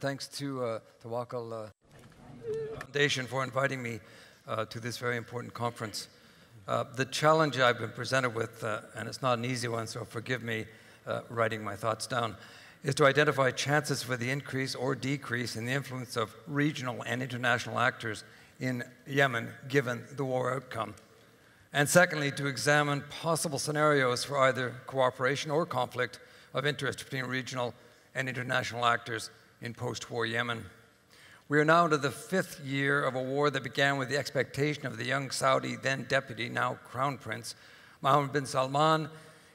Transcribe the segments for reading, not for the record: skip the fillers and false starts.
thanks to Tawakkol Foundation for inviting me to this very important conference. The challenge I've been presented with, and it's not an easy one, so forgive me writing my thoughts down, is to identify chances for the increase or decrease in the influence of regional and international actors in Yemen, given the war outcome. And secondly, to examine possible scenarios for either cooperation or conflict of interest between regional and international actors in post-war Yemen. We are now into the 5th year of a war that began with the expectation of the young Saudi then deputy, now crown prince, Mohammed bin Salman.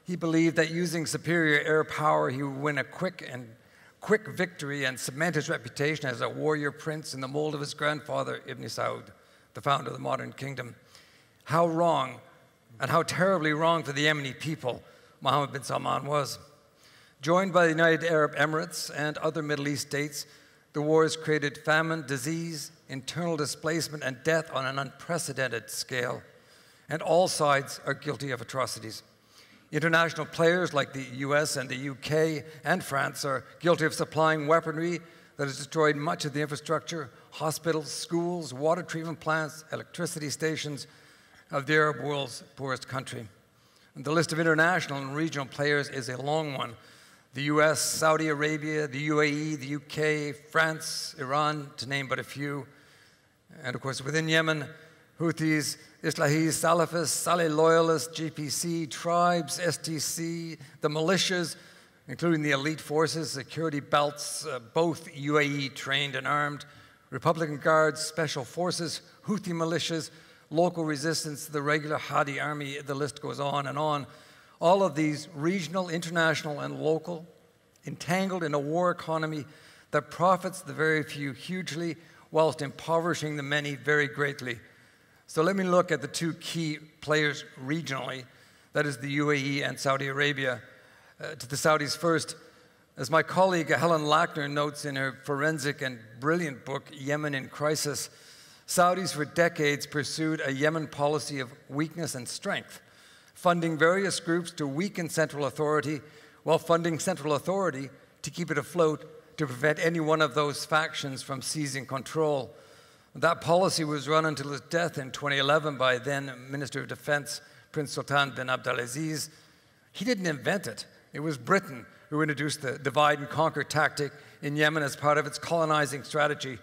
He believed that using superior air power, he would win a quick victory and cement his reputation as a warrior prince in the mold of his grandfather, Ibn Saud, the founder of the modern kingdom. How wrong, and how terribly wrong for the Yemeni people Mohammed bin Salman was. Joined by the United Arab Emirates and other Middle East states, the war has created famine, disease, internal displacement, and death on an unprecedented scale. And all sides are guilty of atrocities. International players like the US and the UK and France are guilty of supplying weaponry that has destroyed much of the infrastructure, hospitals, schools, water treatment plants, electricity stations of the Arab world's poorest country. And the list of international and regional players is a long one. The US, Saudi Arabia, the UAE, the UK, France, Iran, to name but a few. And of course, within Yemen, Houthis, Islahis, Salafists, Saleh loyalists, GPC, tribes, STC, the militias, including the elite forces, security belts, both UAE trained and armed, Republican Guards, special forces, Houthi militias, local resistance to the regular Hadi army, the list goes on and on. All of these, regional, international, and local, entangled in a war economy that profits the very few hugely, whilst impoverishing the many very greatly. So let me look at the two key players regionally, that is the UAE and Saudi Arabia. To the Saudis first, as my colleague Helen Lackner notes in her forensic and brilliant book, Yemen in Crisis, Saudis for decades pursued a Yemen policy of weakness and strength, funding various groups to weaken central authority while funding central authority to keep it afloat to prevent any one of those factions from seizing control. That policy was run until his death in 2011 by then Minister of Defense, Prince Sultan bin Abdulaziz. He didn't invent it. It was Britain who introduced the divide and conquer tactic in Yemen as part of its colonizing strategy.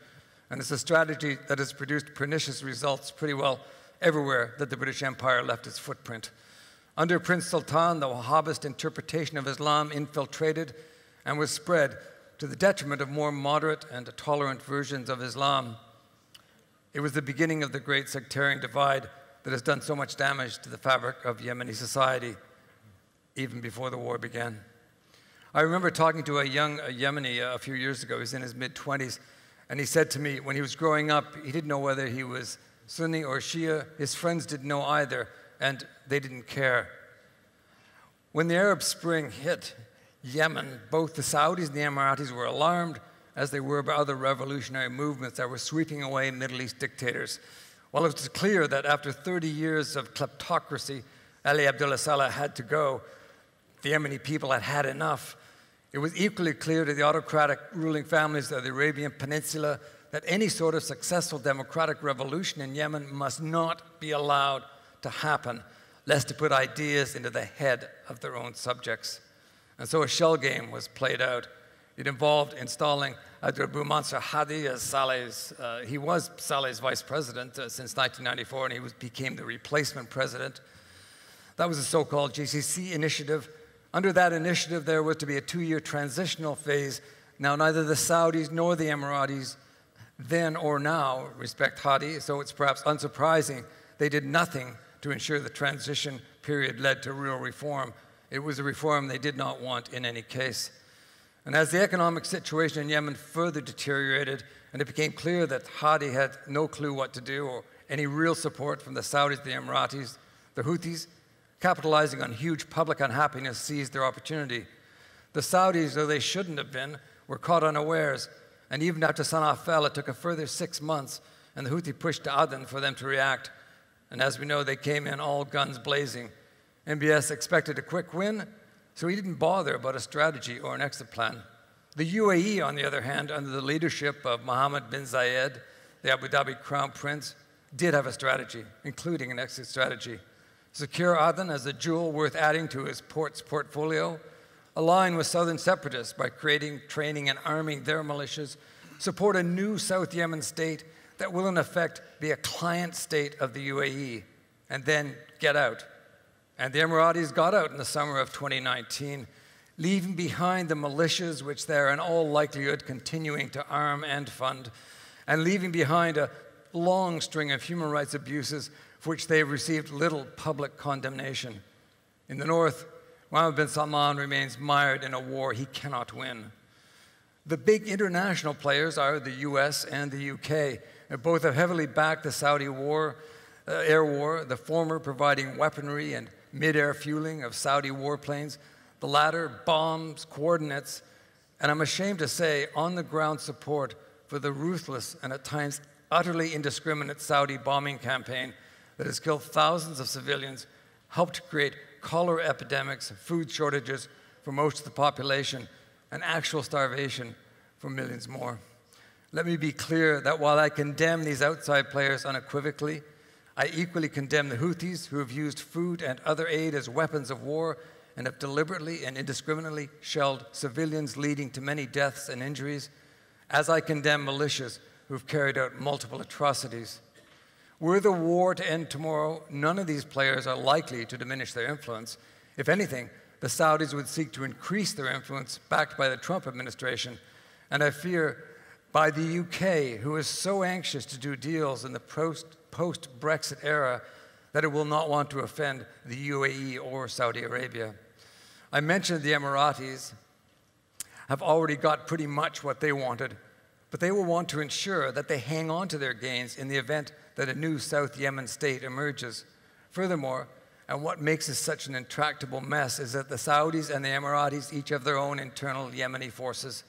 And it's a strategy that has produced pernicious results pretty well everywhere that the British Empire left its footprint. Under Prince Sultan, the Wahhabist interpretation of Islam infiltrated and was spread to the detriment of more moderate and tolerant versions of Islam. It was the beginning of the great sectarian divide that has done so much damage to the fabric of Yemeni society, even before the war began. I remember talking to a young Yemeni a few years ago. He was in his mid-20s, and he said to me, when he was growing up, he didn't know whether he was Sunni or Shia. His friends didn't know either, and they didn't care. When the Arab Spring hit Yemen, both the Saudis and the Emiratis were alarmed, as they were by other revolutionary movements that were sweeping away Middle East dictators. While it was clear that after 30 years of kleptocracy, Ali Abdullah Saleh had to go, the Yemeni people had had enough. It was equally clear to the autocratic ruling families of the Arabian Peninsula that any sort of successful democratic revolution in Yemen must not be allowed to happen, lest to put ideas into the head of their own subjects. And so a shell game was played out. It involved installing Abdurabu Mansur Hadi as he was Saleh's vice president since 1994, and he became the replacement president. That was the so-called GCC initiative. Under that initiative, there was to be a 2-year transitional phase. Now, neither the Saudis nor the Emiratis, then or now, respect Hadi, so it's perhaps unsurprising they did nothing to ensure the transition period led to real reform. It was a reform they did not want in any case. And as the economic situation in Yemen further deteriorated, and it became clear that Hadi had no clue what to do or any real support from the Saudis, the Emiratis, the Houthis, capitalizing on huge public unhappiness, seized their opportunity. The Saudis, though they shouldn't have been, were caught unawares. And even after Sana'a fell, it took a further 6 months, and the Houthi pushed to Aden for them to react. And as we know, they came in all guns blazing. MBS expected a quick win, so he didn't bother about a strategy or an exit plan. The UAE, on the other hand, under the leadership of Mohammed bin Zayed, the Abu Dhabi Crown Prince, did have a strategy, including an exit strategy. Secure Aden as a jewel worth adding to his port's portfolio, align with southern separatists by creating, training, and arming their militias, support a new South Yemen state that will in effect be a client state of the UAE, and then get out. And the Emiratis got out in the summer of 2019, leaving behind the militias which they are in all likelihood continuing to arm and fund, and leaving behind a long string of human rights abuses for which they have received little public condemnation. In the north, Mohammed bin Salman remains mired in a war he cannot win. The big international players are the US and the UK. Both have heavily backed the Saudi air war, the former providing weaponry and mid-air fueling of Saudi warplanes, the latter bombs, coordinates, and I'm ashamed to say on-the-ground support for the ruthless and at times utterly indiscriminate Saudi bombing campaign that has killed thousands of civilians, helped create cholera epidemics, food shortages for most of the population, and actual starvation for millions more. Let me be clear that while I condemn these outside players unequivocally, I equally condemn the Houthis who have used food and other aid as weapons of war and have deliberately and indiscriminately shelled civilians, leading to many deaths and injuries, as I condemn militias who have carried out multiple atrocities. Were the war to end tomorrow, none of these players are likely to diminish their influence. If anything, the Saudis would seek to increase their influence, backed by the Trump administration, and I fear by the UK, who is so anxious to do deals in the post-Brexit era that it will not want to offend the UAE or Saudi Arabia. I mentioned the Emiratis have already got pretty much what they wanted, but they will want to ensure that they hang on to their gains in the event that a new South Yemen state emerges. Furthermore, and what makes this such an intractable mess is that the Saudis and the Emiratis each have their own internal Yemeni forces.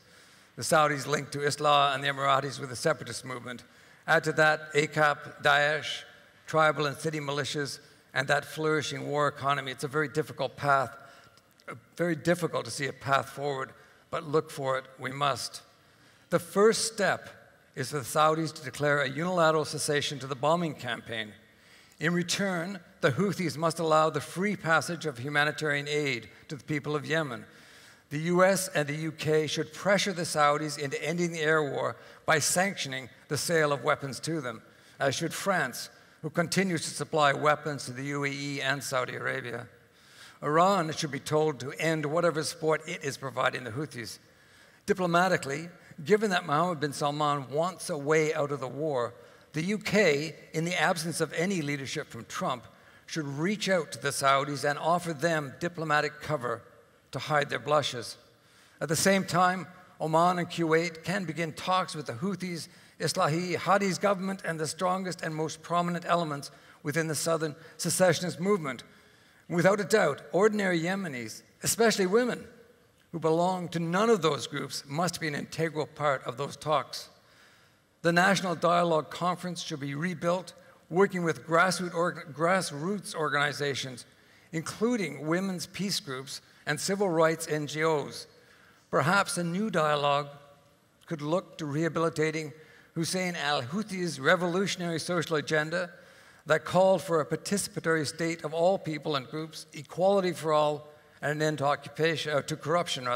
The Saudis linked to Islah and the Emiratis with the separatist movement. Add to that ACAP, Daesh, tribal and city militias, and that flourishing war economy. It's a very difficult path, very difficult to see a path forward, but look for it, we must. The first step is for the Saudis to declare a unilateral cessation to the bombing campaign. In return, the Houthis must allow the free passage of humanitarian aid to the people of Yemen. The US and the UK should pressure the Saudis into ending the air war by sanctioning the sale of weapons to them, as should France, who continues to supply weapons to the UAE and Saudi Arabia. Iran should be told to end whatever support it is providing the Houthis. Diplomatically, given that Mohammed bin Salman wants a way out of the war, the UK, in the absence of any leadership from Trump, should reach out to the Saudis and offer them diplomatic cover to hide their blushes. At the same time, Oman and Kuwait can begin talks with the Houthis, Islahi, Hadi's government, and the strongest and most prominent elements within the southern secessionist movement. Without a doubt, ordinary Yemenis, especially women, who belong to none of those groups, must be an integral part of those talks. The National Dialogue Conference should be rebuilt, working with grassroots organizations, including women's peace groups and civil rights NGOs. Perhaps a new dialogue could look to rehabilitating Hussein al-Houthis' revolutionary social agenda that called for a participatory state of all people and groups, equality for all, and an end to corruption.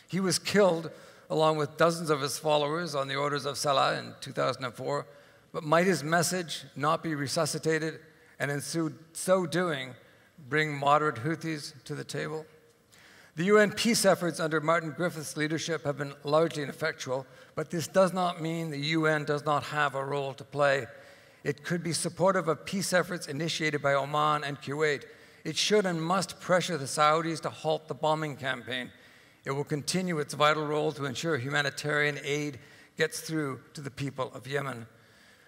He was killed along with dozens of his followers on the orders of Salah in 2004, but might his message not be resuscitated and in so doing bring moderate Houthis to the table? The UN peace efforts under Martin Griffiths' leadership have been largely ineffectual, but this does not mean the UN does not have a role to play. It could be supportive of peace efforts initiated by Oman and Kuwait. It should and must pressure the Saudis to halt the bombing campaign. It will continue its vital role to ensure humanitarian aid gets through to the people of Yemen.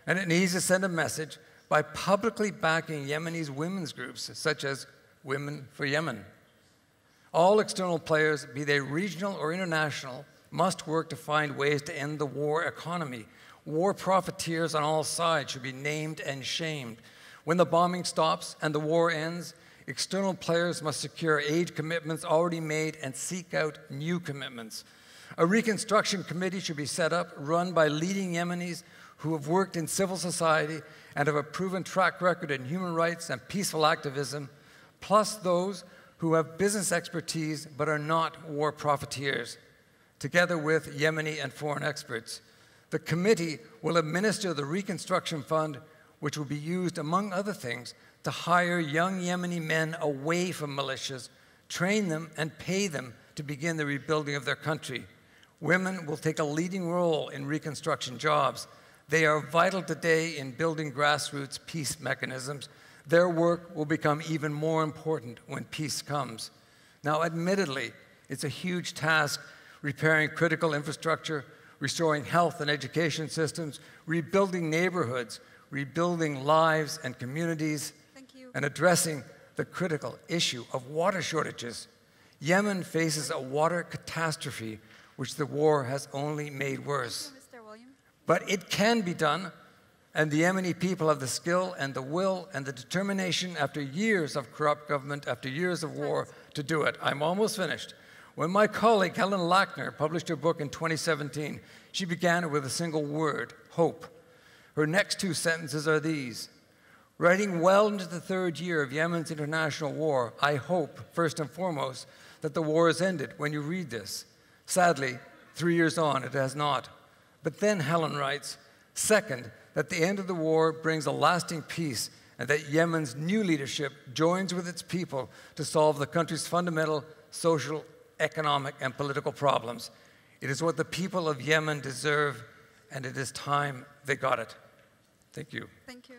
And it needs to send a message by publicly backing Yemenis women's groups, such as Women for Yemen. All external players, be they regional or international, must work to find ways to end the war economy. War profiteers on all sides should be named and shamed. When the bombing stops and the war ends, external players must secure aid commitments already made and seek out new commitments. A reconstruction committee should be set up, run by leading Yemenis who have worked in civil society and have a proven track record in human rights and peaceful activism, plus those who have business expertise but are not war profiteers, together with Yemeni and foreign experts. The committee will administer the Reconstruction Fund, which will be used, among other things, to hire young Yemeni men away from militias, train them, and pay them to begin the rebuilding of their country. Women will take a leading role in reconstruction jobs. They are vital today in building grassroots peace mechanisms. Their work will become even more important when peace comes. Now, admittedly, it's a huge task repairing critical infrastructure, restoring health and education systems, rebuilding neighborhoods, rebuilding lives and communities, and addressing the critical issue of water shortages. Yemen faces a water catastrophe which the war has only made worse. But it can be done, and the Yemeni people have the skill and the will and the determination after years of corrupt government, after years of war, to do it. I'm almost finished. When my colleague Helen Lackner published her book in 2017, she began it with a single word: hope. Her next two sentences are these: writing well into the third year of Yemen's international war, I hope, first and foremost, that the war has ended when you read this. Sadly, 3 years on, it has not. But then Helen writes, second, that the end of the war brings a lasting peace and that Yemen's new leadership joins with its people to solve the country's fundamental social, economic, and political problems. It is what the people of Yemen deserve, and it is time they got it. Thank you. Thank you.